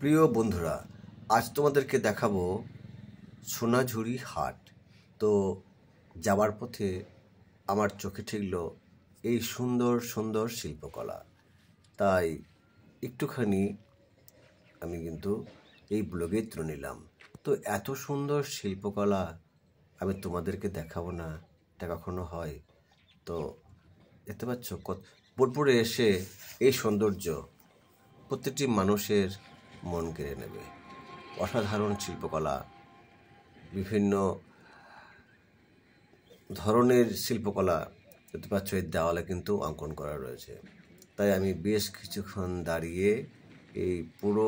প্রিয় বন্ধুরা, আজ তোমাদেরকে দেখাবো সোনাঝুরি হাট। তো যাওয়ার পথে আমার চোখে ঠেকল এই সুন্দর সুন্দর শিল্পকলা, তাই একটুখানি আমি কিন্তু এই ব্লগে তুলে নিলাম। তো এত সুন্দর শিল্পকলা আমি তোমাদেরকে দেখাবো না, এটা কখনো হয়? তো দেখতে পাচ্ছ বোলপুরে এসে এই সৌন্দর্য প্রত্যেকটি মানুষের মন কেড়ে নেবে। অসাধারণ শিল্পকলা, বিভিন্ন ধরনের শিল্পকলা দেখতে পাচ্ছ এই দেওয়ালে কিন্তু অঙ্কন করা রয়েছে। তাই আমি বেশ কিছুক্ষণ দাঁড়িয়ে এই পুরো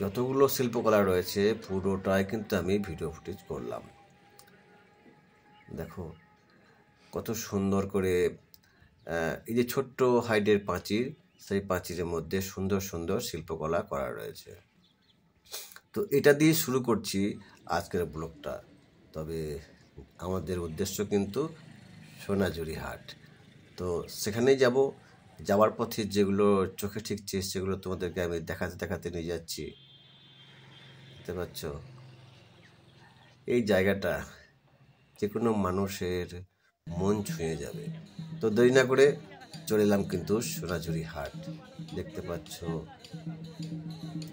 যতগুলো শিল্পকলা রয়েছে পুরোটাই কিন্তু আমি ভিডিও ফুটেজ করলাম। দেখো কত সুন্দর করে এই যে ছোট্ট হাইডের পাঁচির, সেই পাঁচিরের মধ্যে সুন্দর সুন্দর শিল্পকলা করা রয়েছে। তো এটা দিয়ে শুরু করছি আজকের ব্লগটা। তবে আমাদের উদ্দেশ্য কিন্তু সোনাঝুরি হাট। তো সেখানেই যাওয়ার পথে যেগুলো চোখে ঠিকছে সেগুলো তোমাদেরকে আমি দেখাতে দেখাতে নিয়ে যাচ্ছি। দেখতে পাচ্ছ এই জায়গাটা যে কোনো মানুষের মন ছুঁয়ে যাবে। তো দেরি না করে চলে এলাম কিন্তু সোনাঝুরি হাট। দেখতে পাচ্ছ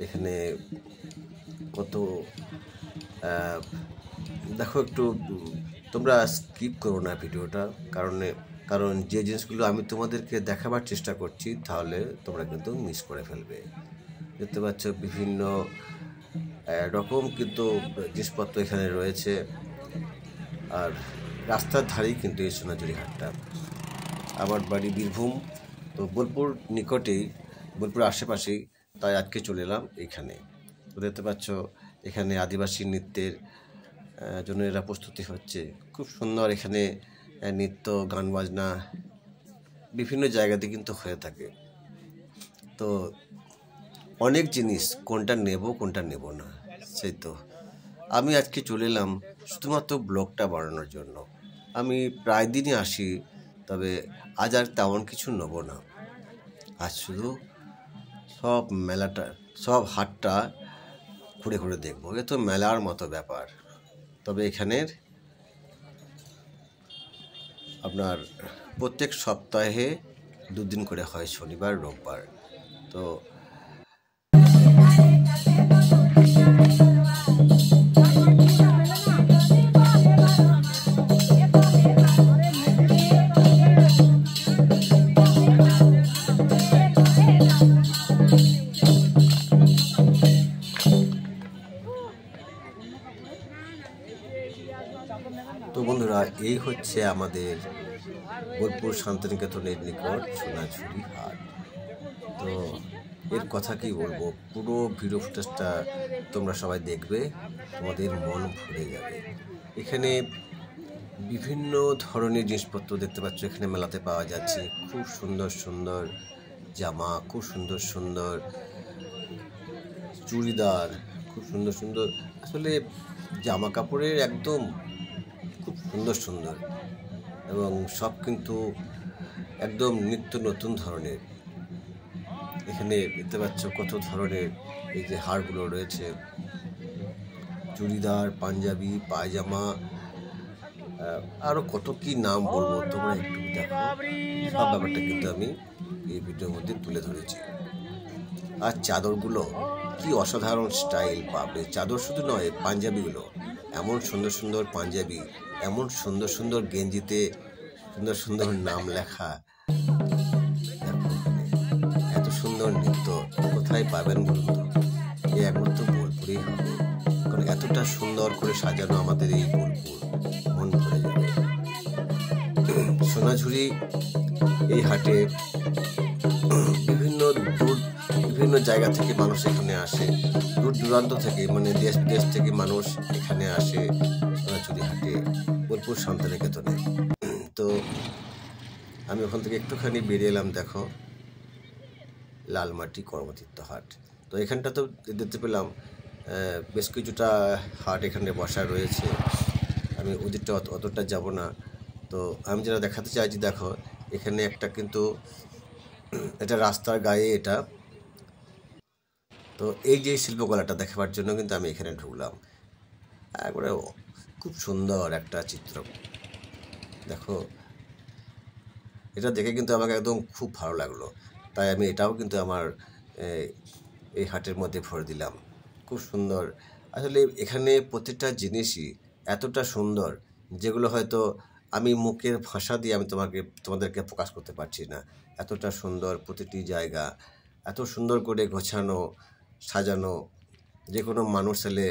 এখানে কত দেখো, একটু তোমরা স্কিপ করো না ভিডিওটা, কারণ যে জিনিসগুলো আমি তোমাদেরকে দেখাবার চেষ্টা করছি তাহলে তোমরা কিন্তু মিস করে ফেলবে। দেখতে পাচ্ছ বিভিন্ন রকম কিন্তু জিনিসপত্র এখানে রয়েছে, আর রাস্তার ধারেই কিন্তু এই সোনাঝুরি হাটটা। আমার বাড়ি বীরভূম, তো বোলপুর নিকটেই, বোলপুর আশেপাশেই, তাই আজকে চলে এলাম এইখানে। তো দেখতে পাচ্ছ এখানে আদিবাসী নৃত্যের জন্য এরা প্রস্তুতি হচ্ছে। খুব সুন্দর এখানে নৃত্য, গান বাজনা বিভিন্ন জায়গাতে কিন্তু হয়ে থাকে। তো অনেক জিনিস কোনটা নেব কোনটা নেব না, সেই তো আমি আজকে চলে এলাম শুধুমাত্র ব্লগটা বানানোর জন্য। আমি প্রায় দিনই আসি, তবে আজ আর তেমন কিছু নেব না। আজ শুধু সব হাটটা ঘুরে ঘুরে দেখবো। এ তো মেলার মতো ব্যাপার। তবে এখানের আপনার প্রত্যেক সপ্তাহে 2 দিন করে হয়, শনিবার রোববার। তো বন্ধুরা, এই হচ্ছে আমাদের বোলপুর শান্তিনিকেতনের নিকট সোনাঝুরি হাট। তো এর কথা কি বলবো, পুরো ভিডিও ফুটেজটা তোমরা সবাই দেখবে, তোমাদের মন ভরে যাবে। এখানে বিভিন্ন ধরনের জিনিসপত্র দেখতে পাচ্ছ এখানে মেলাতে পাওয়া যাচ্ছে। খুব সুন্দর সুন্দর জামা, খুব সুন্দর সুন্দর চুড়িদার, খুব সুন্দর সুন্দর আসলে জামা কাপড়ের একদম খুব সুন্দর সুন্দর, এবং সব কিন্তু একদম নিত্য নতুন ধরনের। এখানে দেখতে পাচ্ছ কত ধরনের এই যে হারগুলো রয়েছে, চুড়িদার, পাঞ্জাবি, পায়জামা, আরও কত কি নাম বলবো, তোমরা একটু দেখো। সব ব্যাপারটা কিন্তু আমি এই ভিডিওর মধ্যে তুলে ধরেছি। আর চাদরগুলো কি অসাধারণ স্টাইল, পাবে চাদর শুধু নয়, পাঞ্জাবিগুলো এমন সুন্দর সুন্দর পাঞ্জাবি, এমন সুন্দর সুন্দর গেঞ্জিতে সুন্দর সুন্দর নাম লেখা। এত সুন্দর নৃত্য কোথায় পাবেন বলুন তো? এই একমাত্র বোলপুরেই হবে, কারণ এতটা সুন্দর করে সাজানো আমাদের এই বোলপুর, মন ভরে যাবে। সোনাঝুরি এই হাটে বিভিন্ন জায়গা থেকে মানুষ এখানে আসে, দূর দূরান্ত থেকে, মানে দেশ দেশ থেকে মানুষ এখানে আসে সোনাঝুরি হাটে, বোলপুর শান্তিনিকেতনে। তো আমি ওখান থেকে একটুখানি বেরিয়ে এলাম, দেখো লালমাটি কর্মতীর্থ হাট। তো এখানটা তো দেখতে পেলাম বেশ কিছুটা হাট এখানে বসা রয়েছে। আমি ওদিকটা অতটা যাব না। তো আমি যেটা দেখাতে চাইছি, দেখো এখানে একটা কিন্তু এটা রাস্তার গায়ে, এটা তো এই যে শিল্পকলাটা দেখাবার জন্য কিন্তু আমি এখানে ঢুকলাম। একবারে খুব সুন্দর একটা চিত্র, দেখো এটা দেখে কিন্তু আমাকে একদম খুব ভালো লাগলো। তাই আমি এটাও কিন্তু আমার এই হাটের মধ্যে ভরে দিলাম। খুব সুন্দর, আসলে এখানে প্রত্যেকটা জিনিসই এতটা সুন্দর যেগুলো হয়তো আমি মুখের ভাষা দিয়ে আমি তোমাদেরকে প্রকাশ করতে পারছি না। এতটা সুন্দর প্রতিটি জায়গা, এত সুন্দর করে গোছানো সাজানো, যে কোনো মানুষ এলে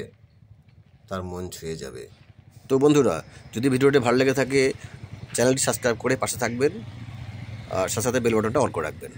তার মন ছুঁয়ে যাবে। তো বন্ধুরা, যদি ভিডিওটি ভালো লেগে থাকে চ্যানেলটি সাবস্ক্রাইব করে পাশে থাকবেন, আর সাথে সাথে বেল বাটনটা অন করে রাখবেন।